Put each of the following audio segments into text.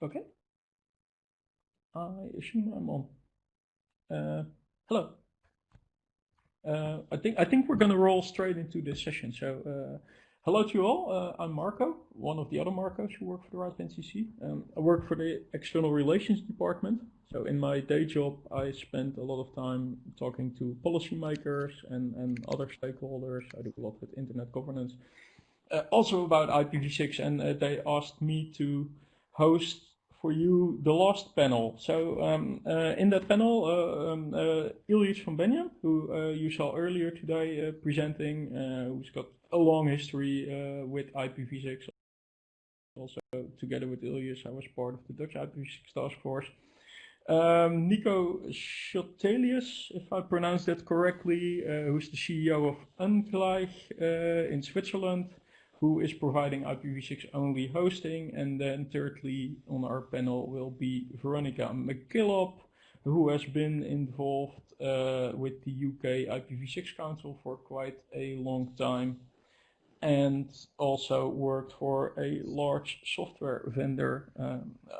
Okay, I assume I'm on. Hello. I think we're gonna roll straight into this session. So, hello to you all. I'm Marco, one of the other Marcos who work for the right NCC. I work for the External Relations Department. So, in my day job, I spend a lot of time talking to policymakers and other stakeholders. I do a lot with internet governance, also about IPv6, and they asked me to host for you the last panel. So in that panel, Iljitsch van Beijnum, who you saw earlier today presenting, who's got a long history with IPv6. Also, together with Iljitsch, I was part of the Dutch IPv6 task force. Nico Schottelius, if I pronounced that correctly, who's the CEO of Ungleich in Switzerland, who is providing IPv6-only hosting. And then thirdly on our panel will be Veronika and McKillop, who has been involved with the UK IPv6 Council for quite a long time, and also worked for a large software vendor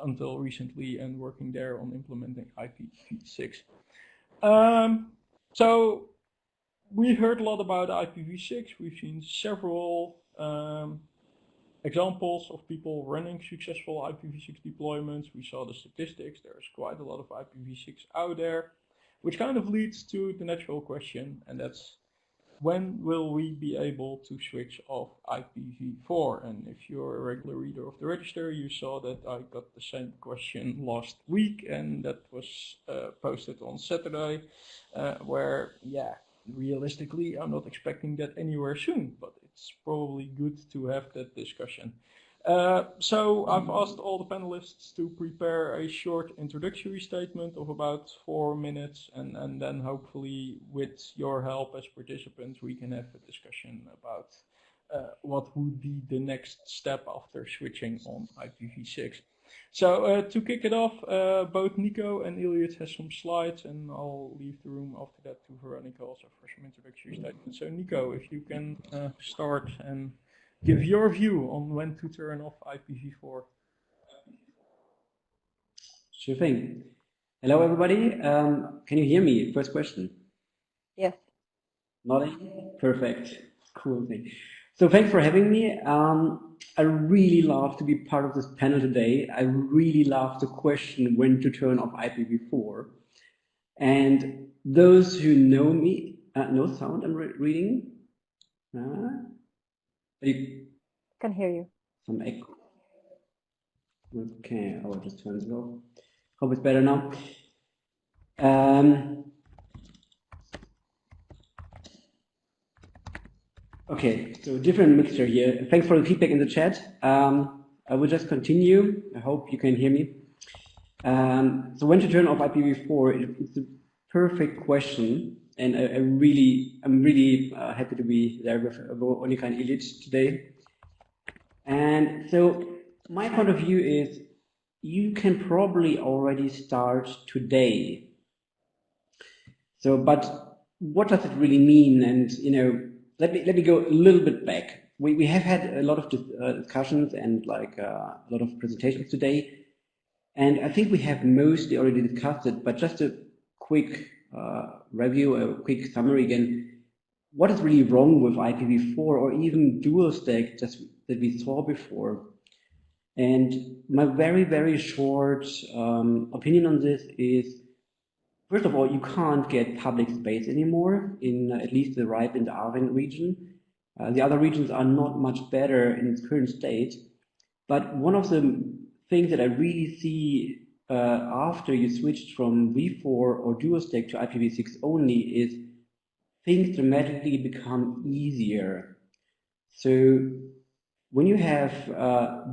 until recently, and working there on implementing IPv6. So we heard a lot about IPv6. We've seen several examples of people running successful IPv6 deployments. We saw the statistics. There's quite a lot of IPv6 out there, which kind of leads to the natural question, and that's, when will we be able to switch off IPv4? And if you're a regular reader of the register, you saw that I got the same question last week, and that was posted on Saturday, where, yeah, realistically, I'm not expecting that anywhere soon, but it's probably good to have that discussion. So I've asked all the panelists to prepare a short introductory statement of about 4 minutes, and then hopefully with your help as participants, we can have a discussion about what would be the next step after switching on IPv6. So to kick it off, both Nico and Iljitsch has some slides, and I'll leave the room after that to Veronika also for some introductory statements. So Nico, if you can start and give your view on when to turn off IPv4. Sure thing. Hello everybody, can you hear me? First question. Yes. Nodding? Perfect. Cool thing. So thanks for having me. I really love to be part of this panel today. I really love the question when to turn off IPv4. And those who know me, no sound I'm reading. You can hear you. Some echo. Okay, I'll just turn it off. Hope it's better now. Okay, so different mixture here. Thanks for the feedback in the chat. I will just continue. I hope you can hear me. So when to turn off IPv4, it's a perfect question, and I'm really happy to be there with Veronika and Iljitsch today. And so my point of view is, you can probably already start today. So, but what does it really mean? And let me go a little bit back. We have had a lot of discussions and a lot of presentations today, and I think we have mostly already discussed it. But just a quick review, a quick summary again. What is really wrong with IPv4 or even dual stack that we saw before? And my very short opinion on this is, first of all, you can't get public space anymore in at least the RIPE and the ARVEN region. The other regions are not much better in its current state. But one of the things that I really see after you switched from v4 or dual stack to IPv6 only is things dramatically become easier. So when you have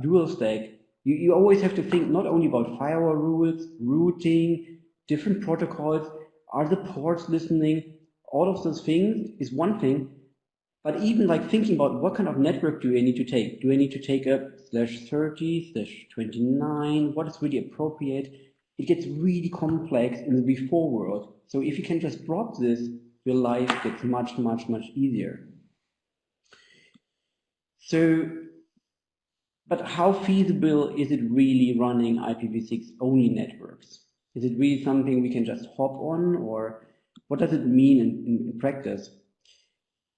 dual stack, you always have to think not only about firewall rules, routing, different protocols, are the ports listening? All of those things is one thing, but even thinking about what kind of network do I need to take? Do I need to take a /30, /29? What is really appropriate? It gets really complex in the v4 world. So if you can just drop this, your life gets much easier. So but how feasible is it really running IPv6-only networks? Is it really something we can just hop on, or what does it mean in practice?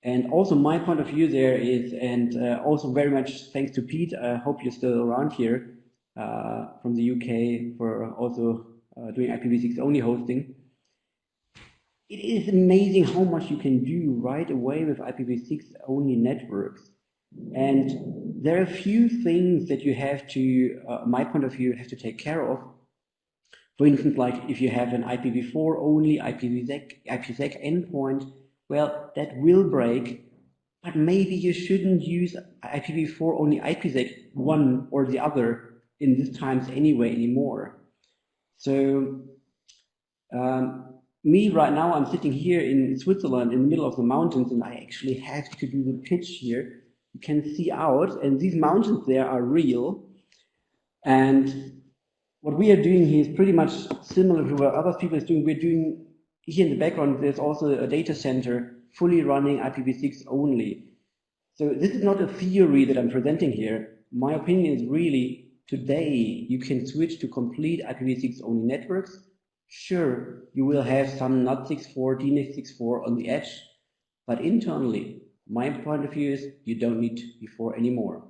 And also my point of view there is, and also very much thanks to Pete, I hope you're still around here from the UK for also doing IPv6-only hosting. It is amazing how much you can do right away with IPv6-only networks. And there are a few things that you have to, my point of view, have to take care of. For instance, like if you have an IPv4-only IPsec endpoint, well, that will break, but maybe you shouldn't use IPv4-only IPsec one or the other in these times anymore. So, me right now, I'm sitting here in Switzerland in the middle of the mountains, and I actually have to do the pitch here. You can see out, and these mountains there are real. And what we are doing here is pretty much similar to what other people are doing. We're doing, here in the background, there's also a data center fully running IPv6 only. So this is not a theory that I'm presenting here. My opinion is really, today you can switch to complete IPv6 only networks. Sure, you will have some NAT64, DNS64 on the edge, but internally, my point of view is you don't need v4 anymore.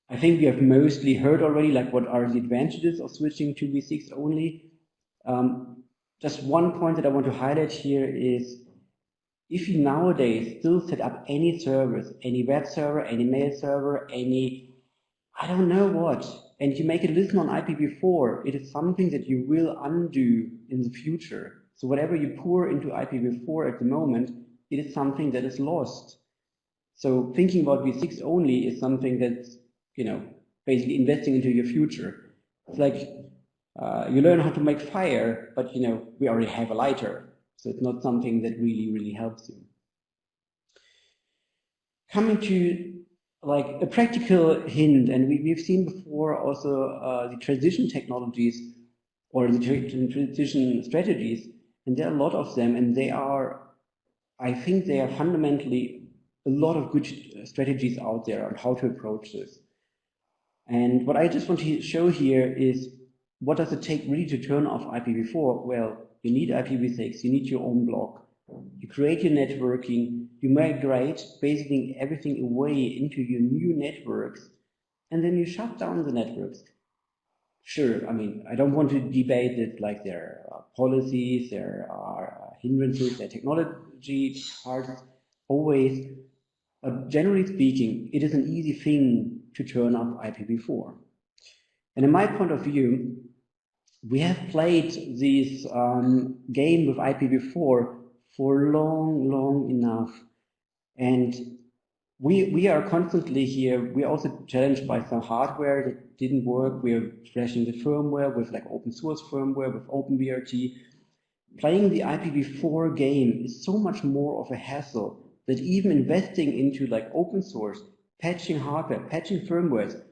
I think we have mostly heard already, like, what are the advantages of switching to v6 only. Just one point that I want to highlight here is, if you nowadays still set up any service, any web server, any mail server, any, I don't know what, and you make it listen on IPv4, it is something that you will undo in the future. So whatever you pour into IPv4 at the moment, it is something that is lost. So thinking about v6 only is something that's, you know, basically investing into your future. It's like you learn how to make fire, but, you know, we already have a lighter. So it's not something that really helps you. Coming to like a practical hint, and we've seen before also the transition technologies or the transition strategies, and there are a lot of them, and they are, I think they are fundamentally a lot of good strategies out there on how to approach this. And what I just want to show here is, what does it take really to turn off IPv4? Well, you need IPv6, you need your own block. You create your networking, you migrate basically everything away into your new networks, and then you shut down the networks. Sure, I mean, I don't want to debate it, like there are policies, there are hindrances, there are technology parts, always. But generally speaking, it is an easy thing to turn off IPv4. And in my point of view, we have played this game with IPv4 for long enough. And we are constantly here, we're also challenged by some hardware that didn't work. We're crashing the firmware with like open source firmware, with OpenVRT. Playing the IPv4 game is so much more of a hassle that even investing into like open source, patching hardware, patching firmware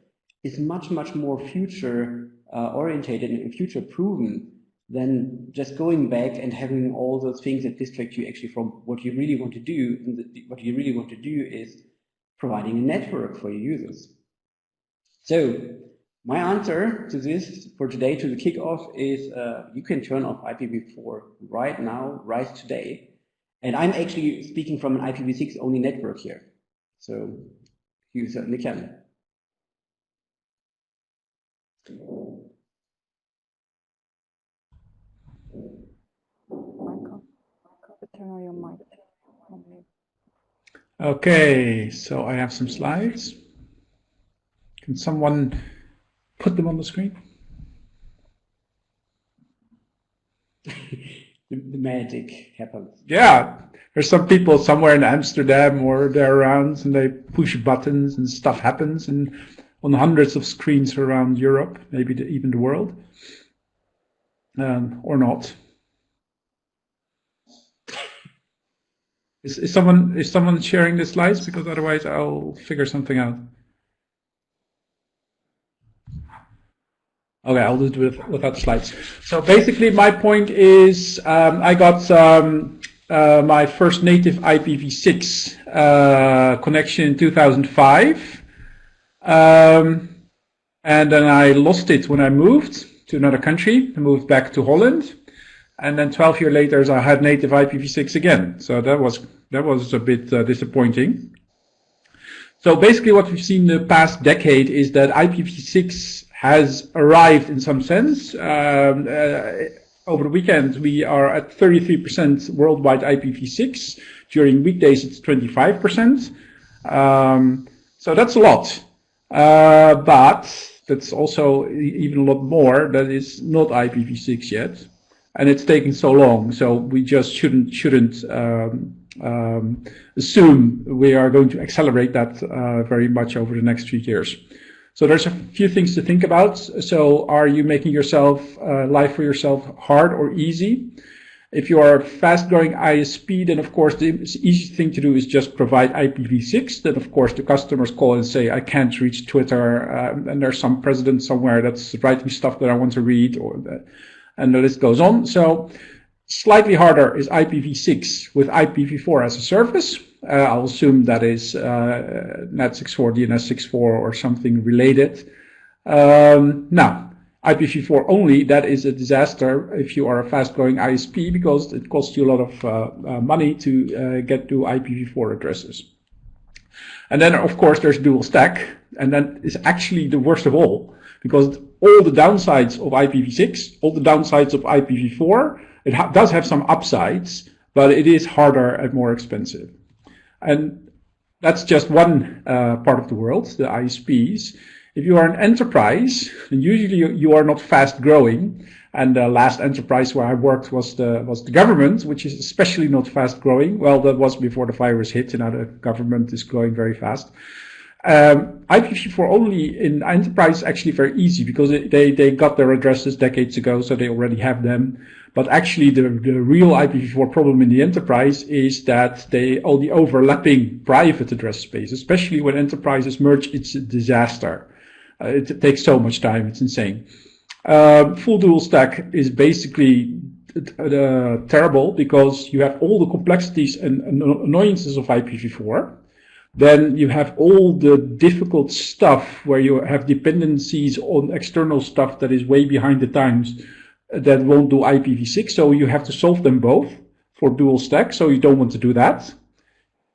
is much more future orientated and future proven than just going back and having all those things that distract you actually from what you really want to do. And what you really want to do is providing a network for your users. So my answer to this for today, to the kickoff, is you can turn off IPv4 right now, right today. And I'm actually speaking from an IPv6 only network here. So you certainly can. Michael, turn on your mic. Okay, so I have some slides. Can someone put them on the screen? The magic happens. Yeah, there's some people somewhere in Amsterdam or there around, and they push buttons and stuff happens, and on hundreds of screens around Europe, maybe even the world, or not. Is someone sharing the slides? Because otherwise I'll figure something out. Okay, I'll do it without slides. So basically my point is I got my first native IPv6 connection in 2005. And then I lost it when I moved to another country. I moved back to Holland. And then 12 years later, I had native IPv6 again. So that was a bit disappointing. So basically what we've seen in the past decade is that IPv6 has arrived in some sense. Over the weekend, we are at 33% worldwide IPv6. During weekdays, it's 25%. So that's a lot. But that's also even a lot more that is not IPv6 yet. And it's taking so long, so we just shouldn't assume we are going to accelerate that very much over the next few years. So there's a few things to think about. So are you making yourself life for yourself hard or easy? If you are a fast-growing ISP, then of course the easy thing to do is just provide IPv6. Then of course the customers call and say, I can't reach Twitter, and there's some president somewhere that's writing stuff that I want to read, and the list goes on. So slightly harder is IPv6 with IPv4 as a service. I'll assume that is NAT64, DNS64 or something related. Now, IPv4 only, that is a disaster if you are a fast-growing ISP because it costs you a lot of money to get to IPv4 addresses. And then, of course, there's dual stack, and that is actually the worst of all because all the downsides of IPv6, all the downsides of IPv4, it does have some upsides, but it is harder and more expensive. And that's just one part of the world, the ISPs. If you are an enterprise, then usually you are not fast growing. And the last enterprise where I worked was the government, which is especially not fast growing. Well, that was before the virus hit, and now the government is growing very fast. IPv4 only in enterprise is actually very easy because they got their addresses decades ago, so they already have them. But actually the real IPv4 problem in the enterprise is that all the overlapping private address space, especially when enterprises merge, it's a disaster. It takes so much time, it's insane. Full dual stack is basically terrible because you have all the complexities and annoyances of IPv4. Then you have all the difficult stuff where you have dependencies on external stuff that is way behind the times that won't do IPv6. So you have to solve them both for dual stack. So you don't want to do that.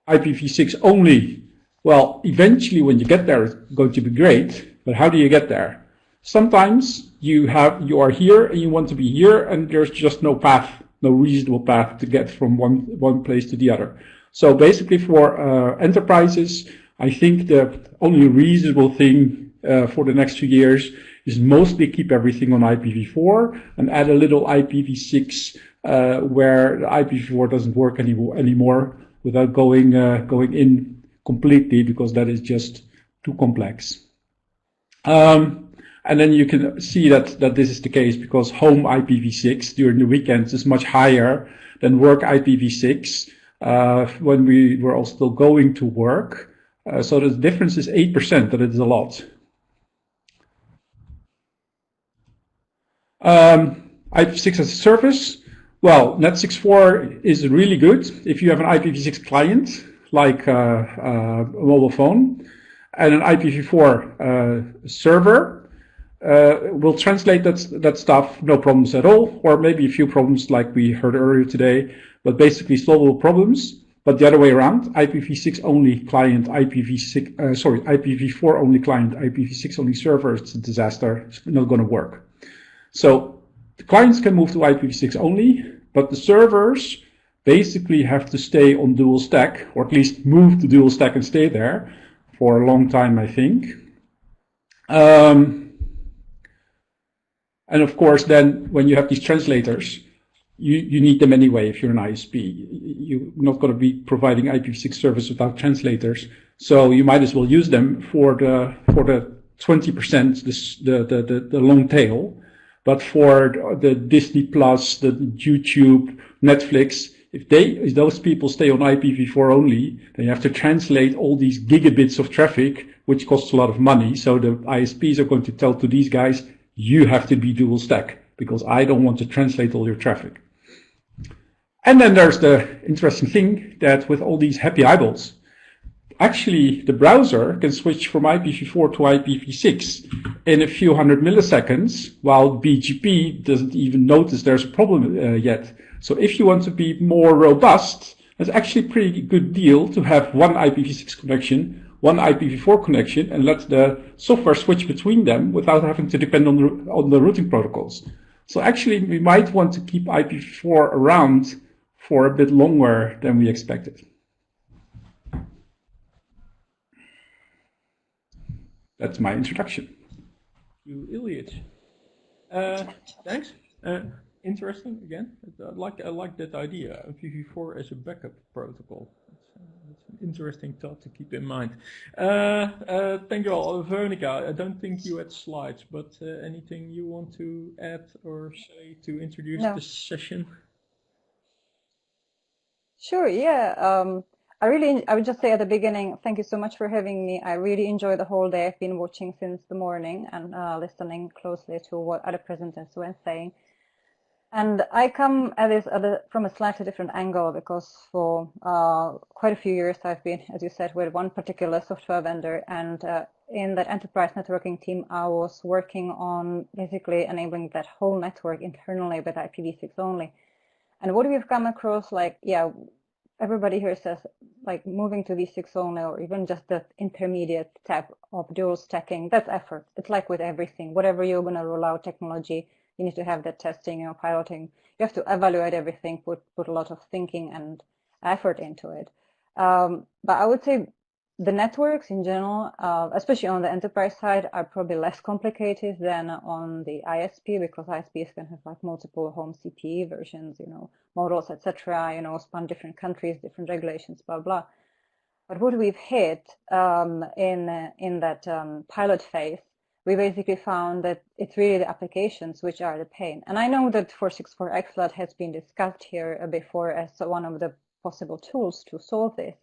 IPv6 only. Well, eventually when you get there, it's going to be great. But how do you get there? Sometimes you are here and you want to be here and there's just no path, no reasonable path to get from one place to the other. So basically for enterprises, I think the only reasonable thing for the next few years is mostly keep everything on IPv4 and add a little IPv6 where the IPv4 doesn't work anymore without going in completely because that is just too complex. And then you can see that this is the case because home IPv6 during the weekends is much higher than work IPv6 when we were all still going to work. So the difference is 8%, that is a lot. IPv6 as a service. Well, NAT64 is really good if you have an IPv6 client like a mobile phone and an IPv4 server. We'll translate that stuff, no problems at all, or maybe a few problems like we heard earlier today, but basically solvable problems. But the other way around, IPv6 only client, IPv4 only client, IPv6 only server, it's a disaster. It's not going to work. So the clients can move to IPv6 only, but the servers basically have to stay on dual stack, or at least move to dual stack and stay there for a long time, I think. And of course, then when you have these translators, you need them anyway if you're an ISP. You're not going to be providing IPv6 service without translators. So you might as well use them for the 20%, the long tail. But for the Disney Plus, the YouTube, Netflix, if those people stay on IPv4 only, then you have to translate all these gigabits of traffic, which costs a lot of money. So the ISPs are going to tell to these guys, you have to be dual stack because I don't want to translate all your traffic. And then there's the interesting thing that with all these happy eyeballs, actually the browser can switch from IPv4 to IPv6 in a few hundred milliseconds, while BGP doesn't even notice there's a problem yet. So if you want to be more robust, it's actually a pretty good deal to have one IPv6 connection, one IPv4 connection, and let the software switch between them without having to depend on the routing protocols. So actually, we might want to keep IPv4 around for a bit longer than we expected. That's my introduction. You Iljitsch. Thanks. Interesting again. I like that idea. IPv4 as a backup protocol. It's an interesting thought to keep in mind. Thank you all. Veronika, I don't think you had slides, but anything you want to add or say to introduce No. the session? Sure, yeah. I would just say at the beginning, thank you so much for having me. I really enjoyed the whole day. I've been watching since the morning and listening closely to what other presenters were saying. And I come at this from a slightly different angle because for quite a few years I've been, as you said, with one particular software vendor, and in that enterprise networking team I was working on basically enabling that whole network internally with IPv6-Only. And what we've come across, like, yeah, everybody here says like moving to v6-Only or even just the intermediate step of dual stacking, that's effort. It's like with everything, whatever you're going to roll out technology, you need to have that testing, piloting. You have to evaluate everything, put a lot of thinking and effort into it. But I would say the networks in general, especially on the enterprise side, are probably less complicated than on the ISP, because ISPs can have like multiple home CPE versions, models, etc., span different countries, different regulations, blah, blah. But what we've hit in that pilot phase, we basically found that it's really the applications which are the pain. And I know that 464X FLAT has been discussed here before as one of the possible tools to solve this.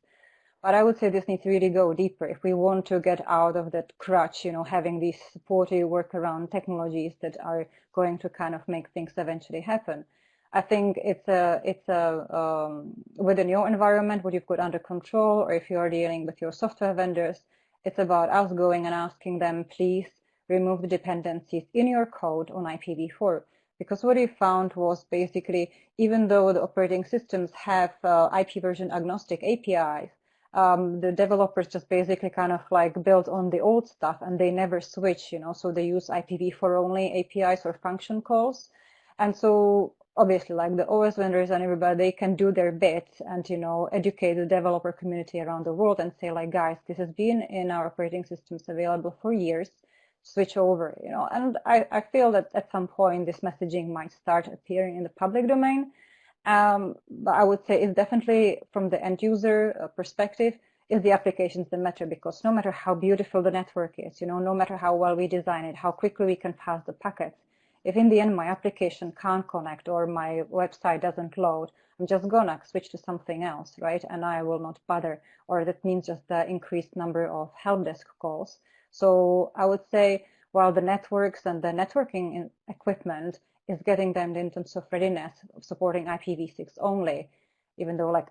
But I would say this needs to really go deeper if we want to get out of that crutch, having these supportive workaround technologies that are going to kind of make things eventually happen. I think it's within your environment, what you've got under control, or if you're dealing with your software vendors, it's about us going and asking them, please remove the dependencies in your code on IPv4. Because what we found was basically, even though the operating systems have IP version agnostic APIs, the developers just basically kind of like build on the old stuff and they never switch, so they use IPv4 only APIs or function calls. And so obviously like the OS vendors and everybody, they can do their bit and, educate the developer community around the world and say like, guys, this has been in our operating systems available for years, switch over, and I feel that at some point this messaging might start appearing in the public domain. But I would say it's definitely from the end user perspective, is the applications that matter, because no matter how beautiful the network is, no matter how well we design it, how quickly we can pass the packets, if in the end my application can't connect or my website doesn't load, I'm just gonna switch to something else, right? And I will not bother, or that means just the increased number of help desk calls. So I would say while the networks and the networking equipment is getting them in terms of readiness of supporting IPv6-Only, even though like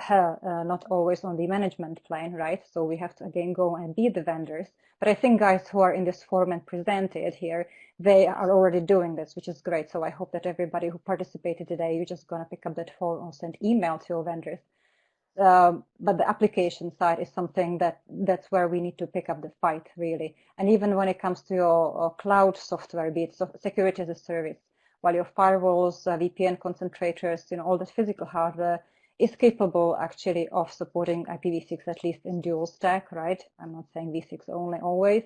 not always on the management plane, right? So we have to again go and be the vendors. But I think guys who are in this forum and presented here, they are already doing this, which is great. So I hope that everybody who participated today, you're just gonna pick up that phone or send email to your vendors. But the application side is something that's where we need to pick up the fight, really. And even when it comes to your cloud software, be it security as a service, while your firewalls, VPN concentrators, all the physical hardware is capable actually of supporting IPv6, at least in dual stack, right? I'm not saying v6-Only always.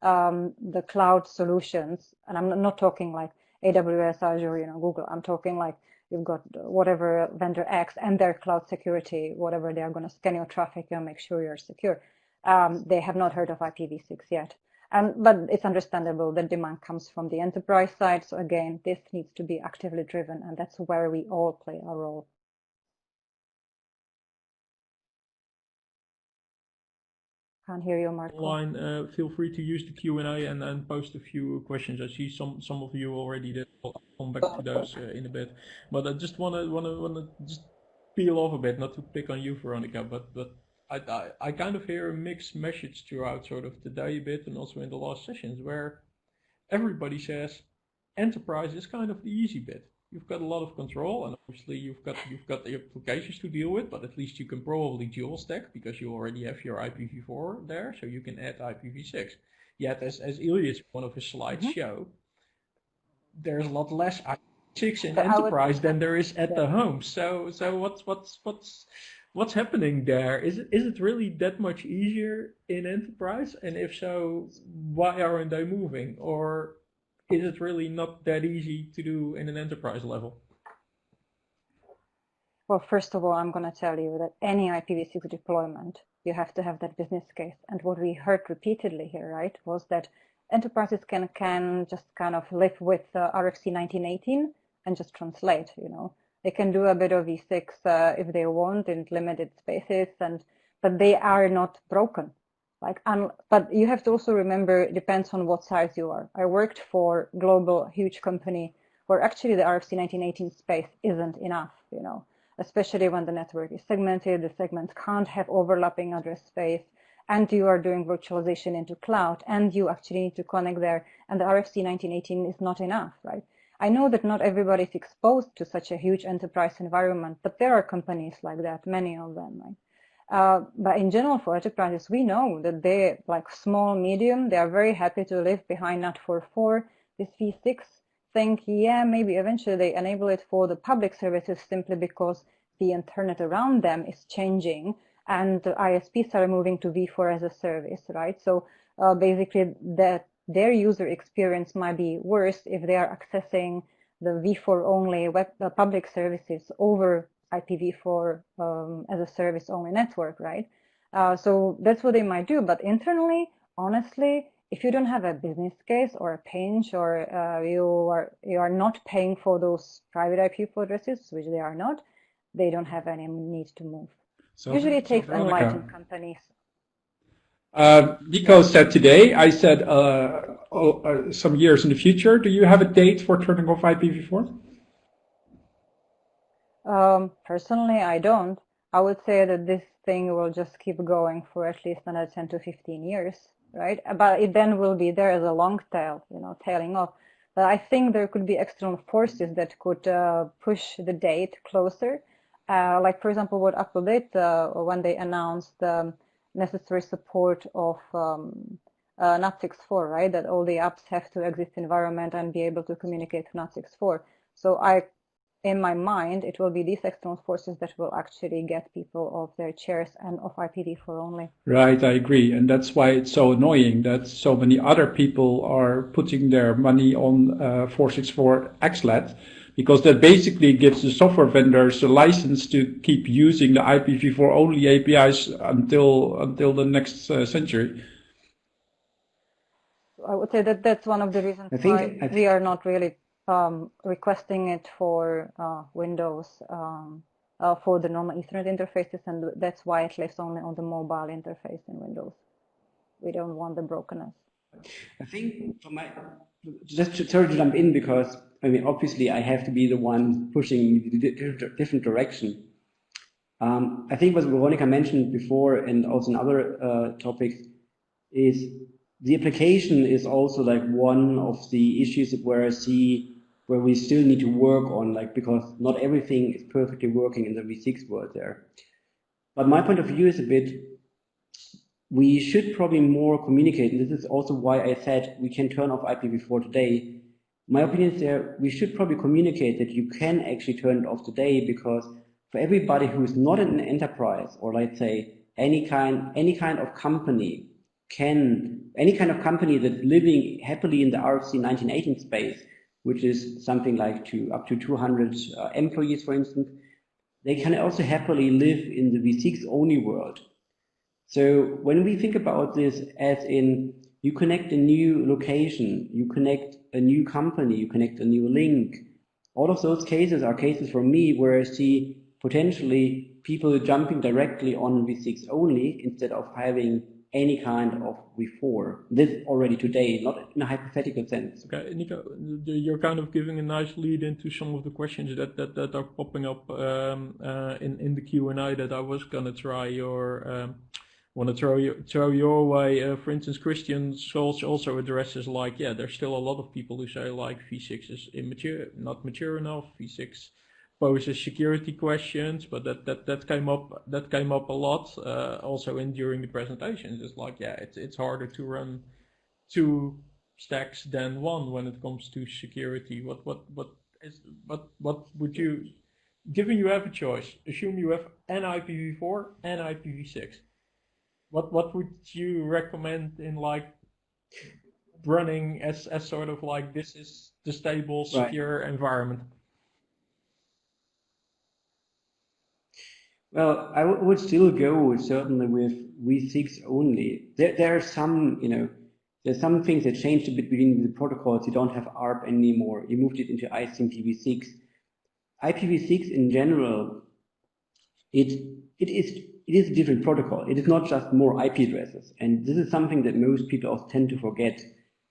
The cloud solutions, and I'm not talking like AWS, Azure, Google. I'm talking like you've got whatever vendor X and their cloud security, whatever they are going to scan your traffic and make sure you're secure. They have not heard of IPv6 yet. But it's understandable that demand comes from the enterprise side. So again, this needs to be actively driven, and that's where we all play a role. Can't hear you, Marco. Online, feel free to use the Q&A and post a few questions. I see some of you already did. I'll come back to those in a bit. But I just want to just peel off a bit, not to pick on you, Veronika, but I kind of hear a mixed message throughout sort of today a bit and also in the last sessions where everybody says enterprise is kind of the easy bit. You've got a lot of control, and obviously you've got the applications to deal with, but at least you can probably dual stack because you already have your IPv4 there, so you can add IPv6. Yet, as Iljitsch, one of his slides show, there's a lot less IPv6 in enterprise than there is at the home. So what's happening there? Is it really that much easier in enterprise? And if so, why aren't they moving? Or is it really not that easy to do in an enterprise level? Well, first of all, I'm going to tell you that any IPv6 deployment, you have to have that business case. And what we heard repeatedly here, right, was that enterprises can just kind of live with RFC 1918 and just translate, you know. They can do a bit of V6 if they want in limited spaces, but they are not broken. But you have to also remember, it depends on what size you are. I worked for a global, huge company where actually the RFC 1918 space isn't enough, you know, especially when the network is segmented, the segments can't have overlapping address space, and you are doing virtualization into cloud, and you actually need to connect there, and the RFC 1918 is not enough, right? I know that not everybody is exposed to such a huge enterprise environment, but there are companies like that, many of them, right? But in general, for enterprises, we know that they, like small, medium, they are very happy to live behind NAT4.4. This V6 thing, yeah, maybe eventually they enable it for the public services simply because the internet around them is changing and the ISPs are moving to V4 as a service, right? So basically their user experience might be worse if they are accessing the V4 only web public services over IPv4 as a service only network, right? So that's what they might do. But internally, honestly, if you don't have a business case or a pinch, or you are not paying for those private IPv4 addresses, which they are not, they don't have any need to move. Usually it takes enlightened companies. Nico said today, I said some years in the future. Do you have a date for turning off IPv4? Personally, I don't. I would say that this thing will just keep going for at least another 10 to 15 years, right? But it then will be there as a long tail, you know, tailing off. But I think there could be external forces that could push the date closer. Like, for example, what Apple did when they announced the necessary support of NAT6.4, right? That all the apps have to exist environment and be able to communicate to NAT6.4. So in my mind, it will be these external forces that will actually get people off their chairs and off IPv4 only. Right, I agree. And that's why it's so annoying that so many other people are putting their money on 464 XLAT, because that basically gives the software vendors a license to keep using the IPv4 only APIs until the next century. I would say that that's one of the reasons why we are not really requesting it for Windows for the normal Ethernet interfaces, and that's why it lives only on the mobile interface in Windows. We don't want the brokenness. I think just to jump in, because I mean, obviously I have to be the one pushing the different direction. I think what Veronika mentioned before and also in other topics is the application is also like one of the issues where I see where we still need to work on, like, because not everything is perfectly working in the V6 world there. But my point of view is a bit, we should probably more communicate, and this is also why I said we can turn off IPv4 today. My opinion is there, we should probably communicate that you can actually turn it off today, because for everybody who is not in an enterprise, or let's say any kind of company that's living happily in the RFC 1918 space, which is something like up to 200 employees, for instance, they can also happily live in the V6 only world. So when we think about this as in you connect a new location, you connect a new company, you connect a new link, all of those cases are cases for me where I see potentially people jumping directly on V6 only instead of having any kind of v4. This already today, not in a hypothetical sense. Okay, Nico, you're kind of giving a nice lead into some of the questions that are popping up in the Q&A that I was gonna try want to throw your way. For instance, Christian Scholz also addresses like, yeah, there's still a lot of people who say like v6 is immature, not mature enough. v6 poses security questions, but that came up a lot also during the presentations. It's like, yeah, it's harder to run 2 stacks than 1 when it comes to security. What would you, given you have a choice, assume you have an IPv4 and IPv6. What would you recommend in like running as sort of like this is the stable, secure environment? Well, I would still go certainly with v6 only. There are some, there's some things that changed a bit between the protocols. You don't have ARP anymore. You moved it into IPv6. IPv6 in general, it is a different protocol. It is not just more IP addresses, and this is something that most people also tend to forget.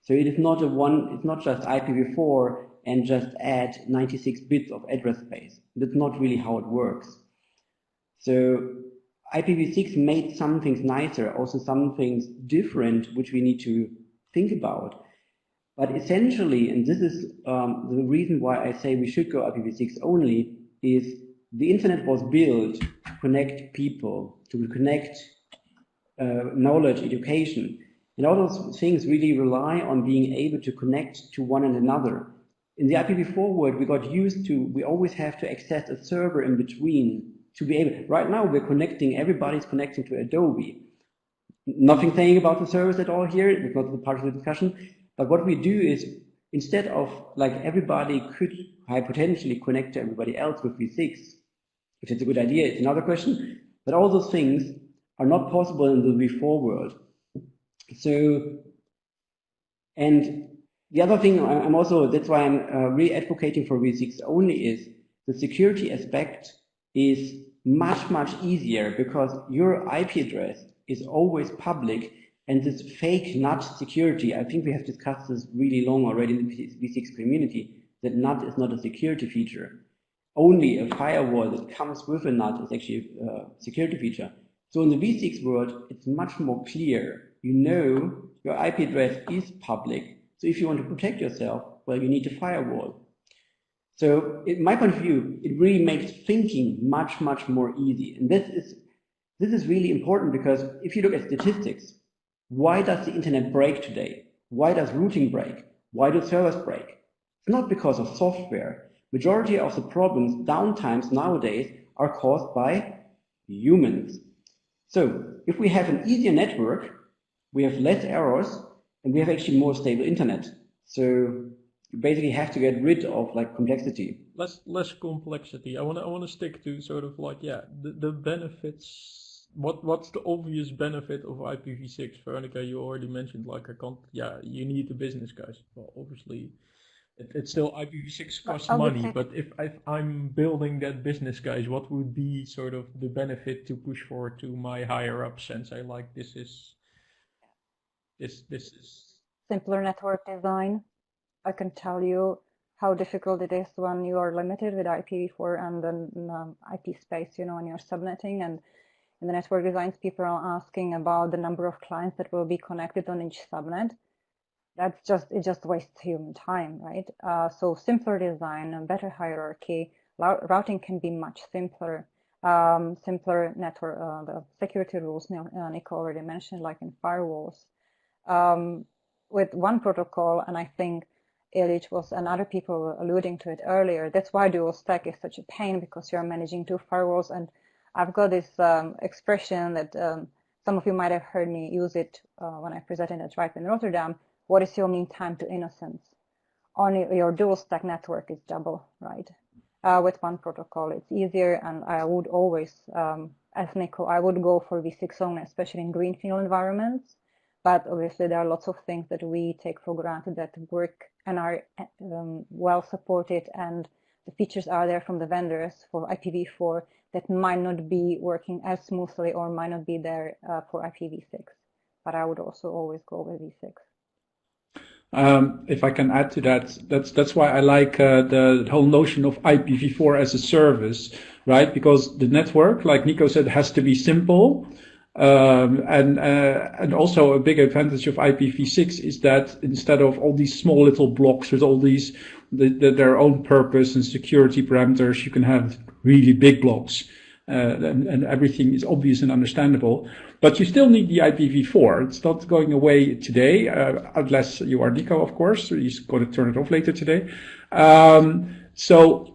So it is not it's not just IPv4 and just add 96 bits of address space. That's not really how it works. So IPv6 made some things nicer, also some things different, which we need to think about. But essentially, and this is the reason why I say we should go IPv6 only, is the internet was built to connect people, to connect knowledge, education. And all those things really rely on being able to connect to one another. In the IPv4 world, we got used to, we always have to access a server in between to be able. Right now, we're connecting, everybody's connecting to Adobe. Nothing saying about the service at all here, it's not part of the discussion. But what we do is, instead of, like, everybody could potentially connect to everybody else with v6, which is a good idea, it's another question, but all those things are not possible in the v4 world. So, and the other thing I'm also, that's why I'm really advocating for v6 only, is the security aspect is much, much easier because your IP address is always public, and this fake NAT security, I think we have discussed this really long already in the v6 community, that NAT is not a security feature. Only a firewall that comes with a NAT is actually a security feature. So in the v6 world, it's much more clear. You know your IP address is public. So if you want to protect yourself, well, you need a firewall. So in my point of view, it really makes thinking much, much more easy. And this is really important because if you look at statistics, why does the internet break today? Why does routing break? Why do servers break? It's not because of software. Majority of the problems, downtimes nowadays, are caused by humans. So if we have an easier network, we have less errors, and we have actually more stable internet. So you basically have to get rid of like complexity. Less complexity. I want to stick to sort of like, yeah, the benefits. What's the obvious benefit of IPv6? Veronika, you already mentioned like you need the business guys. Well, obviously, it's still IPv6 costs money, but if I'm building that business case, what would be sort of the benefit to push forward to my higher ups and say like this is simpler network design. I can tell you how difficult it is when you are limited with IPv4 and then IP space, when you're subnetting. And in the network designs, people are asking about the number of clients that will be connected on each subnet. It just wastes human time, right? So simpler design and better hierarchy, routing can be much simpler. Simpler network, the security rules Nico already mentioned, like in firewalls. With one protocol, and I think Iljitsch was and other people were alluding to it earlier, that's why dual stack is such a pain, because you're managing 2 firewalls. And I've got this expression that some of you might have heard me use it when I presented at RIPE in Rotterdam. What is your mean time to innocence? Only your dual stack network is double, right? With one protocol, it's easier, and I would always, as Nico, I would go for v6 only, especially in greenfield environments. But obviously, there are lots of things that we take for granted that work and are well supported, and the features are there from the vendors for IPv4 that might not be working as smoothly or might not be there for IPv6. but I would also always go with v6. If I can add to that, that's why I like the whole notion of IPv4 as a service, right? Because the network, like Nico said, has to be simple. And also a big advantage of IPv6 is that instead of all these small little blocks with all these their own purpose and security parameters, you can have really big blocks, and everything is obvious and understandable. But you still need the IPv4. It's not going away today, unless you are Nico, of course. So he's going to turn it off later today. So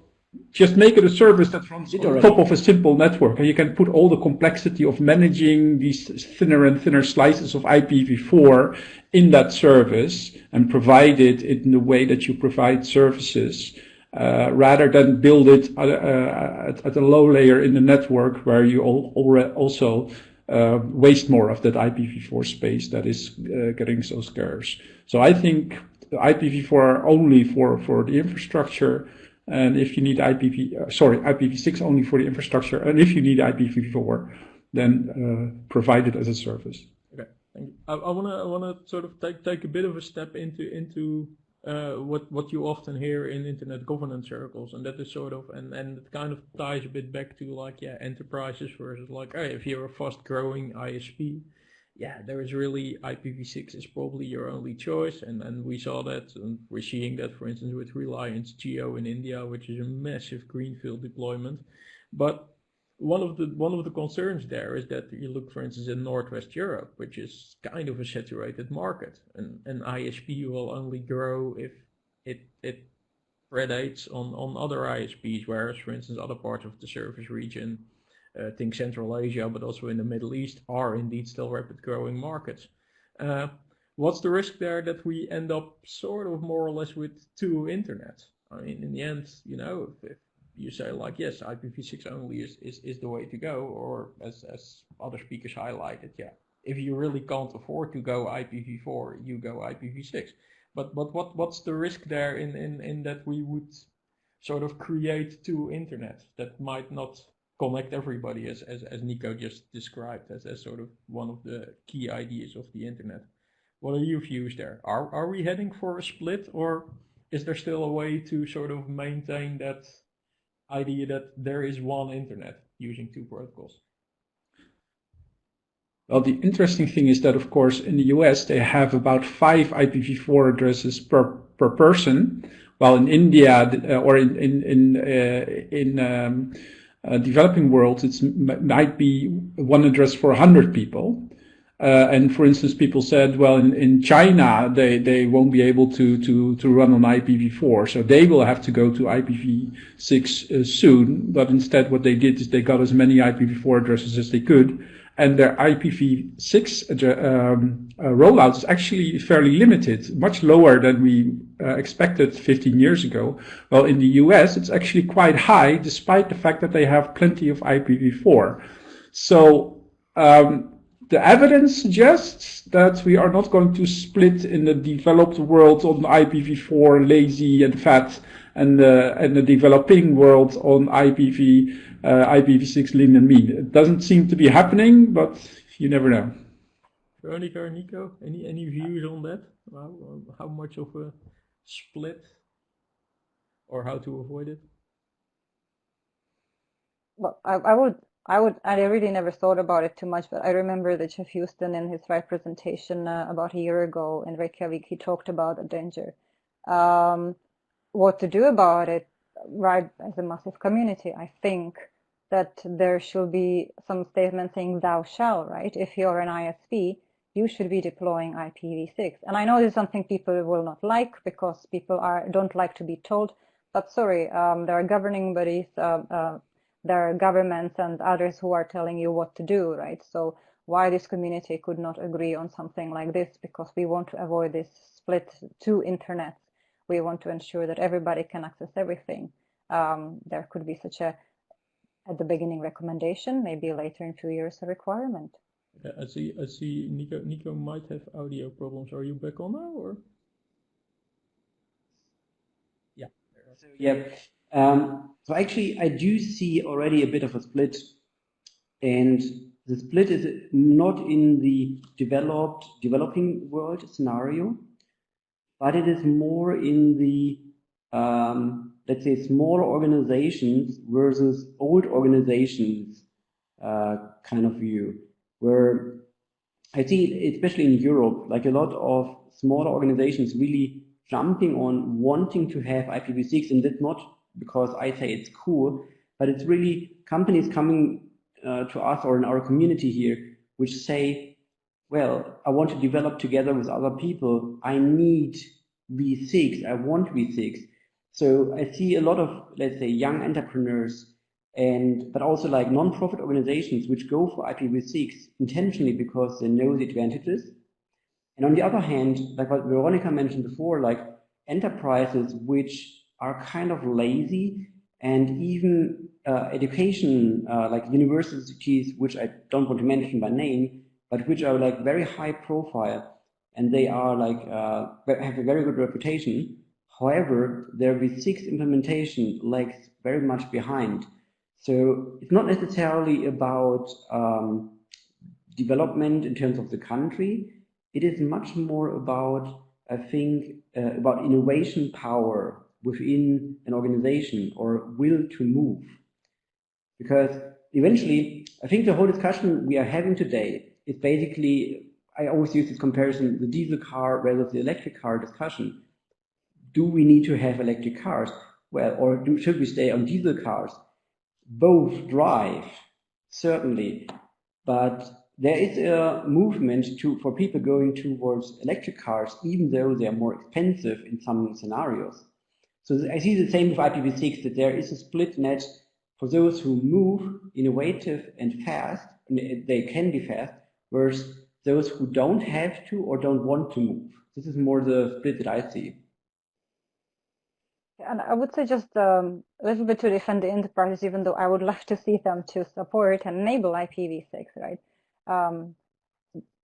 just make it a service that runs on top of a simple network, and you can put all the complexity of managing these thinner and thinner slices of IPv4 in that service and provide it in the way that you provide services, rather than build it at a low layer in the network where you also waste more of that IPv4 space that is getting so scarce. So I think IPv4 only for the infrastructure. And if you need IPv6 only for the infrastructure, and if you need IPv4, then provide it as a service. Okay, thank you. I wanna sort of take a bit of a step into what you often hear in internet governance circles, and that is sort of and it kind of ties a bit back to like enterprises versus like if you're a fast growing ISP. Yeah, there is really IPv6 is probably your only choice, and we saw that, and we're seeing that, for instance, with Reliance Jio in India, which is a massive greenfield deployment. But one of the concerns there is that you look, for instance, in Northwest Europe, which is kind of a saturated market, and an ISP will only grow if it predates on other ISPs, whereas, for instance, other parts of the service region, think Central Asia, but also in the Middle East, are indeed still rapid growing markets. What's the risk there that we end up sort of more or less with two internets? I mean, in the end, you know, if you say like, yes, IPv6 only is the way to go, or as other speakers highlighted, yeah, if you really can't afford to go IPv4, you go IPv6. But what's the risk there in that we would sort of create two internets that might not connect everybody, as Nico just described as sort of one of the key ideas of the internet? What are your views there? Are we heading for a split, or is there still a way to sort of maintain that idea that there is one internet using two protocols? Well, the interesting thing is that, of course, in the US, they have about 5 IPv4 addresses per person, while in India or in developing world, it might be one address for 100 people. And for instance, people said, well, in China, they won't be able to run on IPv4, so they will have to go to IPv6 soon. But instead, what they did is they got as many IPv4 addresses as they could, and their IPv6 rollout is actually fairly limited, much lower than we expected 15 years ago. Well, in the US, it's actually quite high, despite the fact that they have plenty of IPv4. So the evidence suggests that we are not going to split in the developed world on IPv4 lazy and fat, and the developing world on IPv6 lean and mean. It doesn't seem to be happening, but you never know. Veronika or Nico, any views on that? How much of a split, or how to avoid it? Well, I really never thought about it too much, but I remember that Jeff Houston in his RIPE presentation about a year ago in Reykjavik, he talked about the danger. What to do about it, right, as a massive community? I think that there should be some statement saying thou shall, right? If you're an ISP, you should be deploying IPv6. And I know this is something people will not like, because people don't like to be told, but sorry, there are governing bodies, there are governments and others who are telling you what to do, right? So why this community could not agree on something like this? Because we want to avoid this split two internets. We want to ensure that everybody can access everything. There could be such a, at the beginning, recommendation, maybe later in 2 years a requirement. Yeah, I see Nico might have audio problems. Are you back on now, or? Yeah. So, yeah. So actually, I do see already a bit of a split, and the split is not in the developing world scenario, but it is more in the, let's say, smaller organizations versus old organizations kind of view, where I see, especially in Europe, like a lot of smaller organizations really jumping on wanting to have IPv6, and that's not because I say it's cool, but it's really companies coming to us or in our community here, which say, well, I want to develop together with other people. I need V6. I want V6. So I see a lot of, let's say, young entrepreneurs but also like non-profit organizations which go for IPv6 intentionally because they know the advantages. And on the other hand, like what Veronika mentioned before, like enterprises which are kind of lazy, and even education, like universities, which I don't want to mention by name, but which are like very high profile, and they are like, have a very good reputation. However, their V6 implementation lags very much behind. So it's not necessarily about development in terms of the country. It is much more about, I think, about innovation power within an organization or will to move. Because eventually, I think the whole discussion we are having today is basically, I always use this comparison, the diesel car versus the electric car discussion. Do we need to have electric cars? Well, or should we stay on diesel cars? Both drive, certainly, but there is a movement for people going towards electric cars, even though they are more expensive in some scenarios. So I see the same with IPv6, that there is a split net for those who move innovative and fast, and they can be fast, versus those who don't have to or don't want to move. This is more the split that I see. And I would say just a little bit to defend the enterprises, even though I would love to see them to support and enable IPv6, right?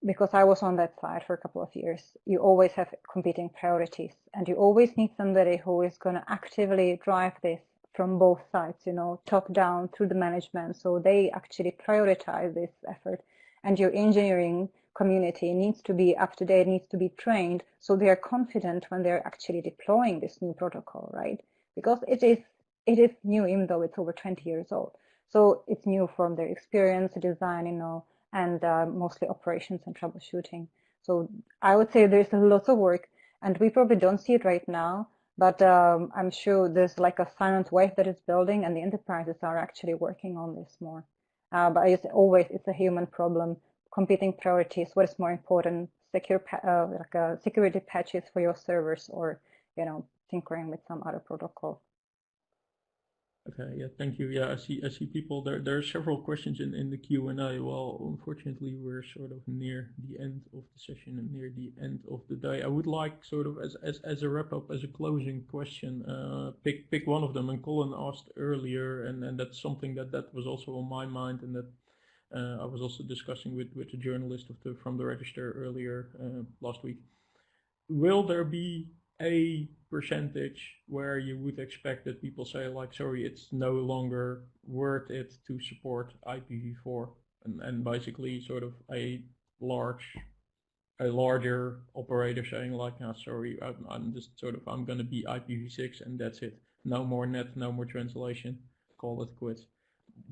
Because I was on that side for a couple of years. You always have competing priorities, and you always need somebody who is going to actively drive this from both sides, you know, top down through the management. So they actually prioritize this effort, and your engineering community needs to be up to date, needs to be trained, so they are confident when they're actually deploying this new protocol, right? Because it is new, even though it's over 20 years old. So it's new from their experience, design, you know, and mostly operations and troubleshooting. So I would say there's a lot of work, and we probably don't see it right now, but I'm sure there's like a silent wave that is building, and the enterprises are actually working on this more. But it's a human problem. Competing priorities, what is more important, security patches for your servers, or, you know, tinkering with some other protocol. Okay, yeah, thank you. Yeah, I see people there are several questions in the Q&A. Well, unfortunately, we're sort of near the end of the session and near the end of the day. I would like sort of as a wrap up, as a closing question, pick one of them. And Colin asked earlier, and that's something that was also on my mind, and that I was also discussing with a journalist from the Register earlier last week. Will there be a percentage where you would expect that people say, like, sorry, it's no longer worth it to support IPv4, and basically sort of a larger operator saying, like, no, sorry, I'm just sort of, I'm going to be IPv6 and that's it. No more net, no more translation, call it quits.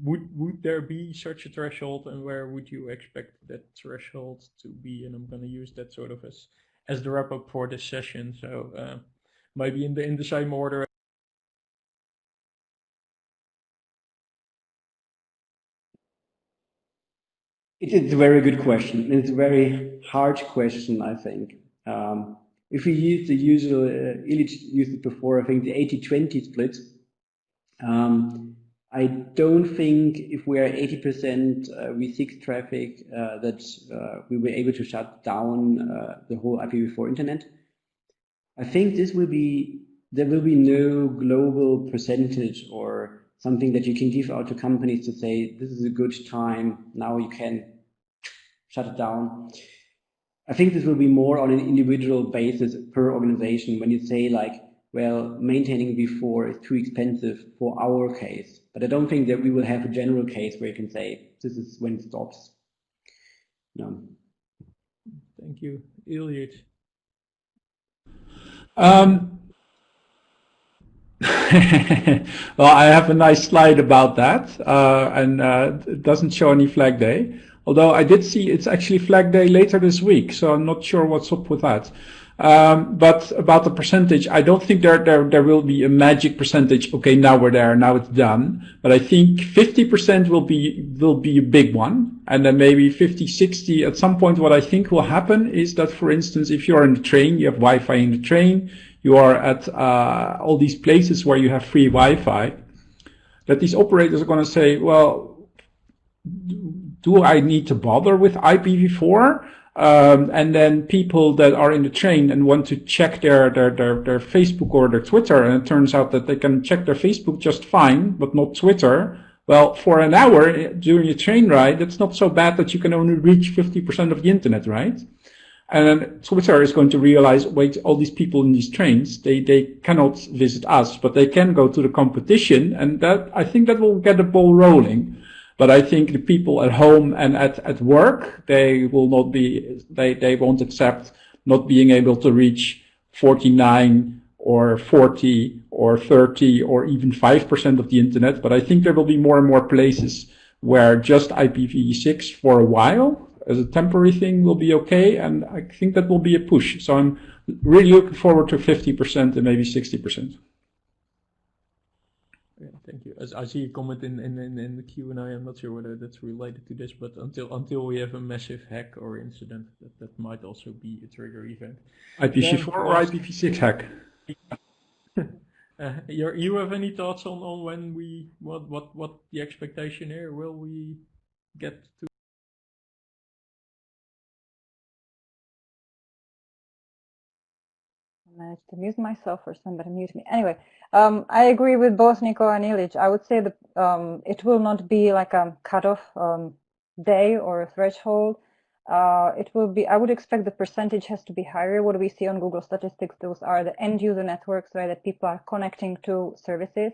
Would there be such a threshold, and where would you expect that threshold to be? And I'm going to use that sort of as the wrap up for this session. So maybe in the same order. It's a very good question. It's a very hard question, I think. If we use the usual, Iljitsch used it before, I think the 80-20 split. I don't think if we are 80% V6 traffic that we were able to shut down the whole IPv4 internet. I think there will be no global percentage or something that you can give out to companies to say, this is a good time, now you can shut it down. I think this will be more on an individual basis per organization, when you say, like, well, maintaining V4 is too expensive for our case. But I don't think that we will have a general case where you can say, this is when it stops. No. Thank you. Iljitsch. Well, I have a nice slide about that, and it doesn't show any Flag Day. Although I did see it's actually Flag Day later this week, so I'm not sure what's up with that. But about the percentage, I don't think there will be a magic percentage. Okay, now we're there, now it's done. But I think 50% will be a big one, and then maybe 50, 60 at some point. What I think will happen is that, for instance, if you're in the train, you have Wi-Fi in the train, you are at all these places where you have free Wi-Fi, that these operators are going to say, well, do I need to bother with IPv4? And then people that are in the train and want to check their Facebook or their Twitter, and it turns out that they can check their Facebook just fine, but not Twitter. Well, for an hour during a train ride, it's not so bad that you can only reach 50% of the internet, right? And then Twitter is going to realize, wait, all these people in these trains, they cannot visit us, but they can go to the competition, and that, I think that will get the ball rolling. But I think the people at home and at work, they will not be, they won't accept not being able to reach 49 or 40 or 30 or even 5% of the internet. But I think there will be more and more places where just IPv6 for a while as a temporary thing will be okay, and I think that will be a push. So I'm really looking forward to 50% and maybe 60%. Yeah, thank you. As I see a comment in the Q&A, I'm not sure whether that's related to this, but until we have a massive hack or incident, that might also be a trigger event. IPv4 or IPv6 hack? You have any thoughts on when we what the expectation here? Will we get to? I managed to mute myself or somebody mute me. Anyway, I agree with both Nico and Iljitsch. I would say that it will not be like a cutoff day or a threshold. It will be, I would expect the percentage has to be higher. What we see on Google Statistics, those are the end user networks, right, that people are connecting to services.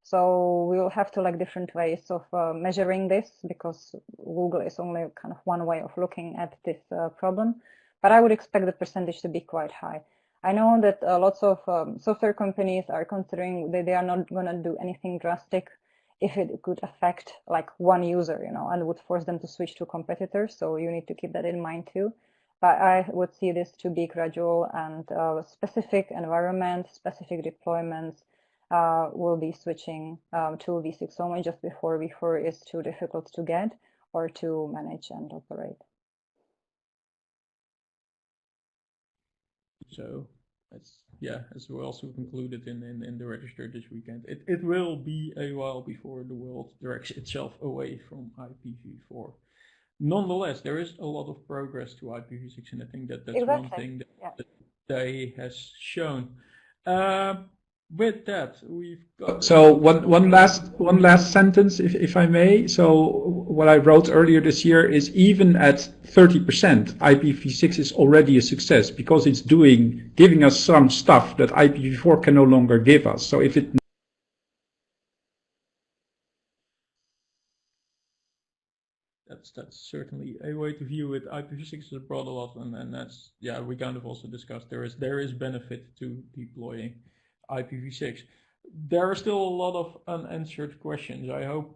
So we will have to like different ways of measuring this, because Google is only kind of one way of looking at this problem. But I would expect the percentage to be quite high. I know that lots of software companies are considering that they are not going to do anything drastic if it could affect like one user, you know, and would force them to switch to competitors. So you need to keep that in mind too. But I would see this to be gradual, and specific environments, specific deployments will be switching to v6 only just before v4 is too difficult to get or to manage and operate. So as we also concluded in the register this weekend, it will be a while before the world directs itself away from IPv4. Nonetheless, there is a lot of progress to IPv6, and I think that's exactly one thing that they has shown. With that, we've got. So one last sentence, if I may. So what I wrote earlier this year is, even at 30%, IPv6 is already a success, because it's giving us some stuff that IPv4 can no longer give us. So if it That's certainly a way to view it. IPv6 has brought a lot, and that's, yeah, we kind of also discussed there is benefit to deploying IPv6. There are still a lot of unanswered questions. I hope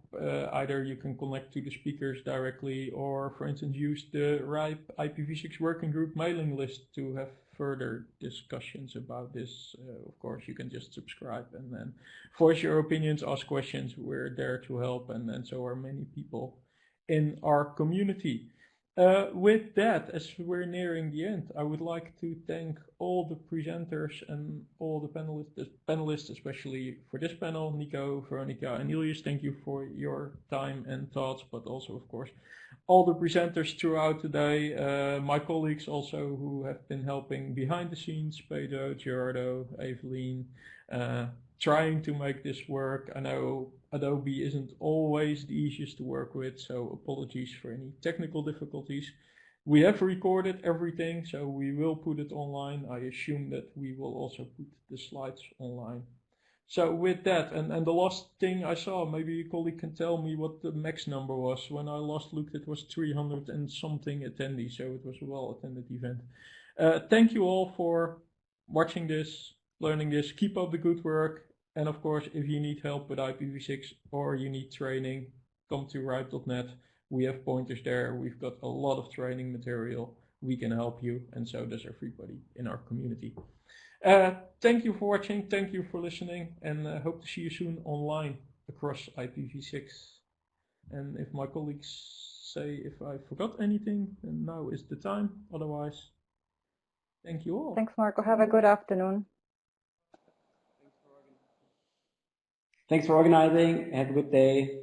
either you can connect to the speakers directly, or for instance use the RIPE IPv6 working group mailing list to have further discussions about this. Of course, you can just subscribe and then voice your opinions, ask questions. We're there to help, and so are many people in our community. With that, as we're nearing the end, I would like to thank all the presenters and all the panelists, especially for this panel, Nico, Veronika, and Iljitsch. Thank you for your time and thoughts, but also, of course, all the presenters throughout today, my colleagues also who have been helping behind the scenes, Pedro, Gerardo, Evelyn, trying to make this work. I know Adobe isn't always the easiest to work with, so apologies for any technical difficulties. We have recorded everything, so we will put it online. I assume that we will also put the slides online. So with that, and the last thing I saw, maybe your colleague can tell me what the max number was. When I last looked, it was 300 and something attendees, so it was a well-attended event. Thank you all for watching this, learning this. Keep up the good work. And of course, if you need help with IPv6 or you need training, come to ripe.net. We have pointers there. We've got a lot of training material. We can help you, and so does everybody in our community. Thank you for watching, thank you for listening, and hope to see you soon online across IPv6. And if my colleagues say if I forgot anything, then now is the time. Otherwise, thank you all. Thanks, Marco. Have a good afternoon. Thanks for organizing. Have a good day.